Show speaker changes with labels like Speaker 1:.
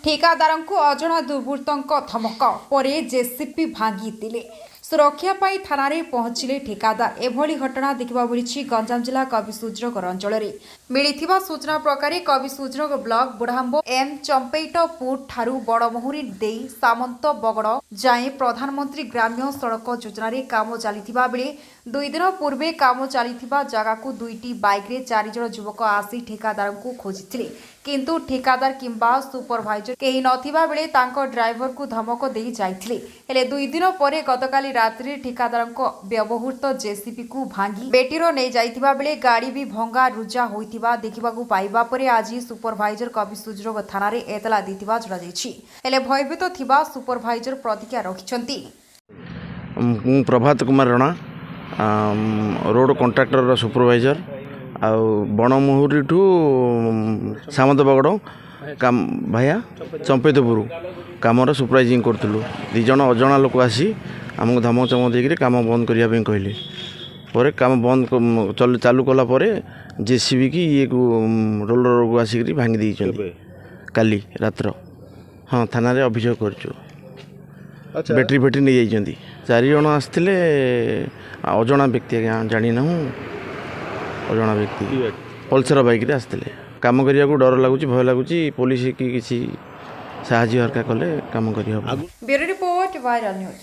Speaker 1: ठेकादारंकु अजणा दुर्बृत्तंक धमक परे जेसीपी भांगी सुरक्षा पाई थाना पहुंचले ठेकादार एभली घटना देखा मिली गंजाम जिला कविसुजनगर अंचल मिलिथिबा सूचना प्रकार कविसुजनगर ब्लॉक बुढ़ाम्ब एम चंपेटपुर ठारू बड़महुरी देई सामंत बगड़ जाए प्रधानमंत्री ग्राम्य सड़क योजन काम चलिथिबा बेले 2 दिन पूर्वे काम चलिथिबा जगह को 2टी बाइक रे 4 जण युवक आसी ठेकादार को खोजिथिले किंतु ठेकादार किंबा सुपरवाइजर केही नथिबा बेले तांको ड्राइवर को धमक देई जाइथिले हेले 2 दिन परे गतकाली रात्रि ठेकादारंको व्यवहृत जेसीपी को भांगी बेटीरो नै जाइथिबा बेले गाड़ी भी भंगा रुजा होइथिबा देखिबाकू पाइबा परे आज सुपरवाइजर कविसुजनगर थाना रे एतला दिथिबा जणा जाइछि हेले भयभीत थिबा सुपरवाइजर प्रतिक्रिया रखिछंती।
Speaker 2: Prabhat Kumar Rana road contractor supervisor आउ बणमुहुरी ठू सामंत बगड़ काम भाया चंपेतपुर काम सुपरवाइजिंग करूँ 2 जण अजणा लोक आसी आमको धमक चमक देकर काम बंद करने कहले पर काम बंद चालू कला जेसीबी की ये रोलर को आसिक भांगी देइछन काली रात्र। हाँ थाना रे अभियोग करछु। बैटरी फेटरी नहीं जाइए 4 जण आसते अजणा व्यक्ति जानी ना अजणा व्यक्ति पल्सर बाइक आसते काम करने को डर लगुच भय लगुच पुलिस की किसी साहाଯ୍ୟ हरका कले काम कर।
Speaker 1: Bureau report viral news.